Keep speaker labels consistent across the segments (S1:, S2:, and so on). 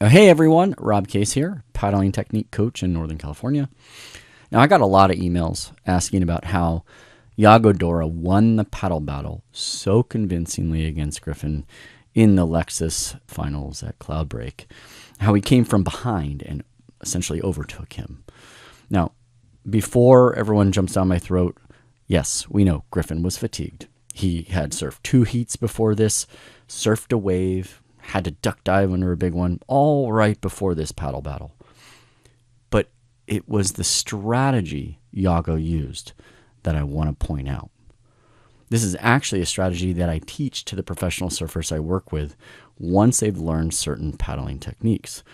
S1: Hey everyone, Rob Case here, paddling technique coach in Northern California. Now I got a lot of emails asking about how Yago Dora won the paddle battle so convincingly against Griffin in the Lexus Finals at Cloudbreak, how he came from behind and essentially overtook him. Now, before everyone jumps down my throat, yes, we know Griffin was fatigued. He had surfed 2 heats before this, surfed a wave, had to duck dive under a big one, all right before this paddle battle. But it was the strategy Yago used that I want to point out. This is actually a strategy that I teach to the professional surfers I work with once they've learned certain paddling techniques.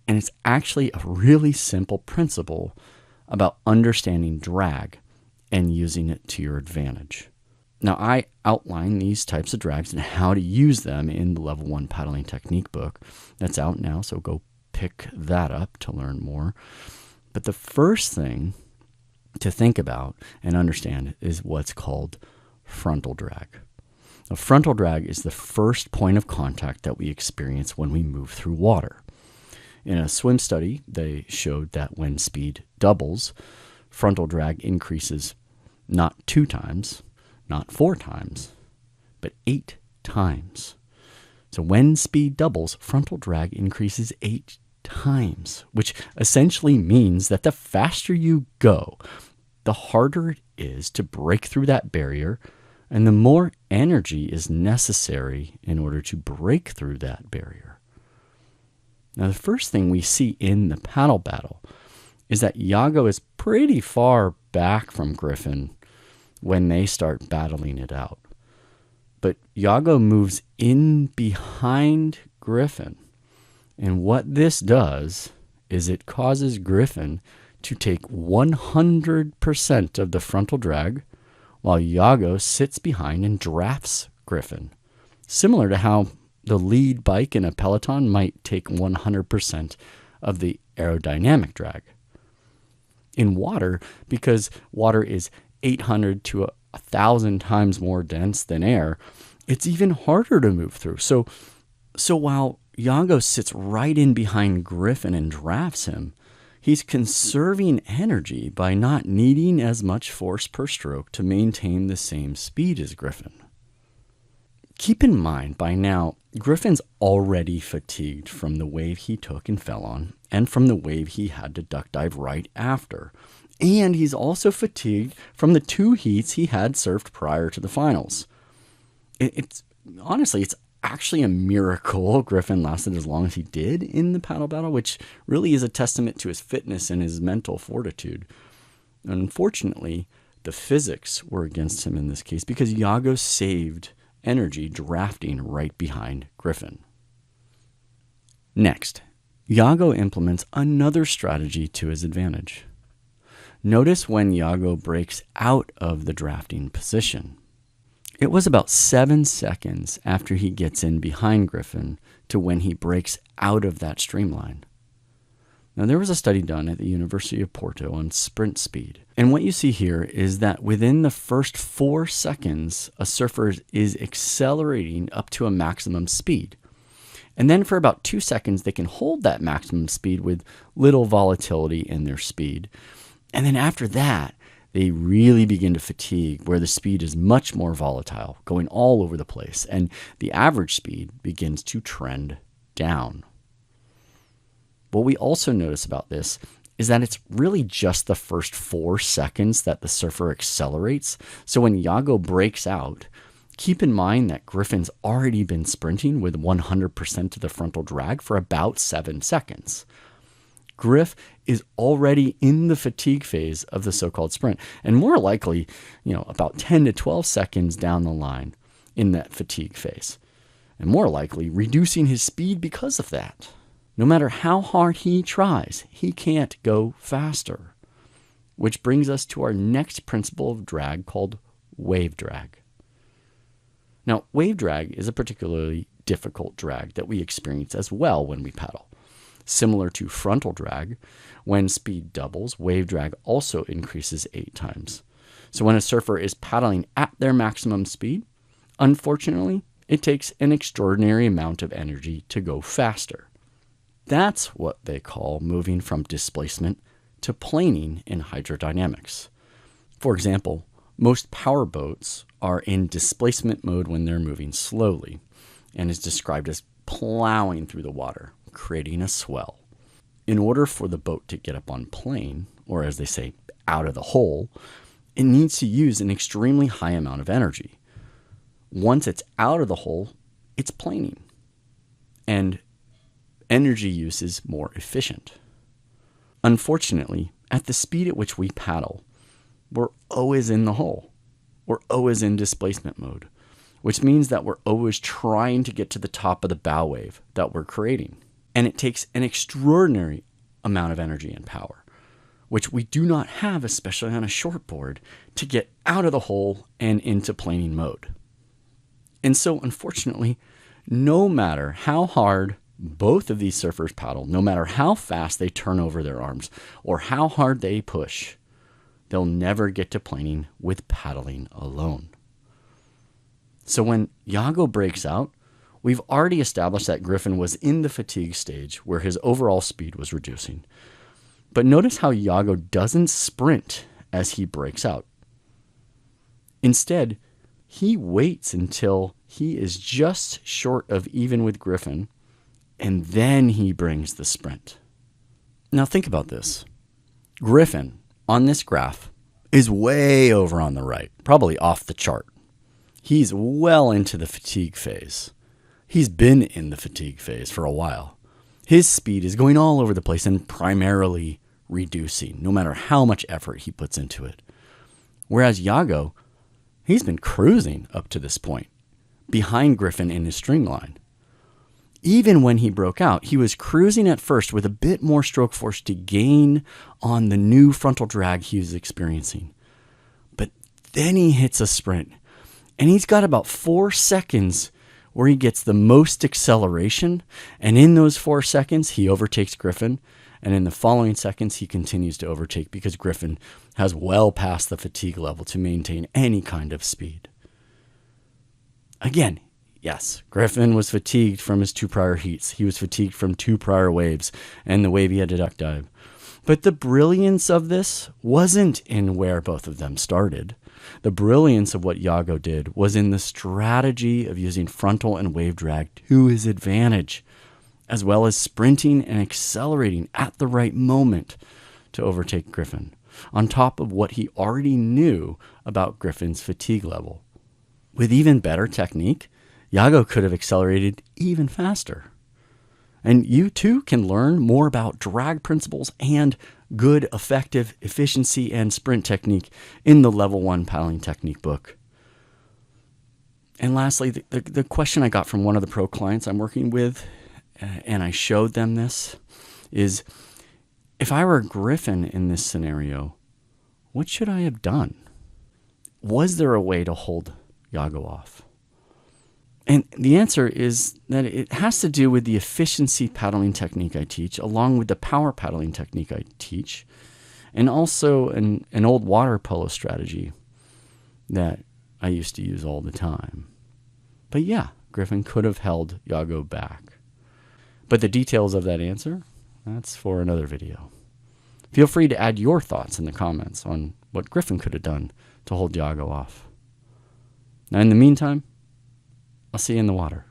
S1: And it's actually a really simple principle about understanding drag and using it to your advantage. Now, I outline these types of drags and how to use them in the Level 1 Paddling Technique book. That's out now, so go pick that up to learn more. But the first thing to think about and understand is what's called frontal drag. Now, frontal drag is the first point of contact that we experience when we move through water. In a swim study, they showed that when speed doubles, frontal drag increases not 2 times, not 4 times, but 8 times. So when speed doubles, frontal drag increases 8 times, which essentially means that the faster you go, the harder it is to break through that barrier, and the more energy is necessary in order to break through that barrier. Now, the first thing we see in the paddle battle is that Yago is pretty far back from Griffin when they start battling it out. But Yago moves in behind Griffin. And what this does is it causes Griffin to take 100% of the frontal drag while Yago sits behind and drafts Griffin. Similar to how the lead bike in a peloton might take 100% of the aerodynamic drag. In water, because water is 800 to 1,000 times more dense than air, it's even harder to move through. So while Yago sits right in behind Griffin and drafts him, he's conserving energy by not needing as much force per stroke to maintain the same speed as Griffin. Keep in mind, by now, Griffin's already fatigued from the wave he took and fell on, and from the wave he had to duck dive right after. And he's also fatigued from the 2 heats he had surfed prior to the finals. It's actually a miracle Griffin lasted as long as he did in the paddle battle, which really is a testament to his fitness and his mental fortitude. Unfortunately, the physics were against him in this case because Yago saved energy drafting right behind Griffin. Next, Yago implements another strategy to his advantage. Notice when Yago breaks out of the drafting position. It was about 7 seconds after he gets in behind Griffin to when he breaks out of that streamline. Now, there was a study done at the University of Porto on sprint speed. And what you see here is that within the first 4 seconds, a surfer is accelerating up to a maximum speed. And then for about 2 seconds, they can hold that maximum speed with little volatility in their speed. And then after that, they really begin to fatigue, where the speed is much more volatile, going all over the place, and the average speed begins to trend down. What we also notice about this is that it's really just the first 4 seconds that the surfer accelerates. So when Yago breaks out, keep in mind that Griffin's already been sprinting with 100% of the frontal drag for about 7 seconds. Griff is already in the fatigue phase of the so-called sprint, and more likely, about 10 to 12 seconds down the line in that fatigue phase, and more likely reducing his speed because of that. No matter how hard he tries, he can't go faster. Which brings us to our next principle of drag called wave drag. Now, wave drag is a particularly difficult drag that we experience as well when we paddle. Similar to frontal drag, when speed doubles, wave drag also increases 8 times. So when a surfer is paddling at their maximum speed, unfortunately, it takes an extraordinary amount of energy to go faster. That's what they call moving from displacement to planing in hydrodynamics. For example, most power boats are in displacement mode when they're moving slowly and is described as plowing through the water, creating a swell. In order for the boat to get up on plane, or as they say, out of the hole, it needs to use an extremely high amount of energy. Once it's out of the hole, it's planing, and energy use is more efficient. Unfortunately, at the speed at which we paddle, we're always in the hole. We're always in displacement mode, which means that we're always trying to get to the top of the bow wave that we're creating. And it takes an extraordinary amount of energy and power, which we do not have, especially on a shortboard, to get out of the hole and into planing mode. And so, unfortunately, no matter how hard both of these surfers paddle, no matter how fast they turn over their arms or how hard they push, they'll never get to planing with paddling alone. So when Yago breaks out, we've already established that Griffin was in the fatigue stage where his overall speed was reducing. But notice how Yago doesn't sprint as he breaks out. Instead, he waits until he is just short of even with Griffin, and then he brings the sprint. Now think about this. Griffin, on this graph, is way over on the right, probably off the chart. He's well into the fatigue phase. He's been in the fatigue phase for a while. His speed is going all over the place and primarily reducing, no matter how much effort he puts into it. Whereas Yago, he's been cruising up to this point, behind Griffin in his string line. Even when he broke out, he was cruising at first with a bit more stroke force to gain on the new frontal drag he was experiencing. But then he hits a sprint, and he's got about 4 seconds where he gets the most acceleration, and in those 4 seconds, he overtakes Griffin, and in the following seconds, he continues to overtake because Griffin has well past the fatigue level to maintain any kind of speed. Again, yes, Griffin was fatigued from his 2 prior heats. He was fatigued from 2 prior waves and the wave he had to duck dive. But the brilliance of this wasn't in where both of them started. The brilliance of what Yago did was in the strategy of using frontal and wave drag to his advantage, as well as sprinting and accelerating at the right moment to overtake Griffin, on top of what he already knew about Griffin's fatigue level. With even better technique, Yago could have accelerated even faster. And you too can learn more about drag principles and good, effective efficiency and sprint technique in the Level 1 Paddling Technique book. And lastly, the question I got from one of the pro clients I'm working with, and I showed them this, is if I were Griffin in this scenario, what should I have done? Was there a way to hold Yago off? And the answer is that it has to do with the efficiency paddling technique I teach, along with the power paddling technique I teach, and also an old water polo strategy that I used to use all the time. But yeah, Griffin could have held Yago back. But the details of that answer, that's for another video. Feel free to add your thoughts in the comments on what Griffin could have done to hold Yago off. Now, in the meantime, I'll see you in the water.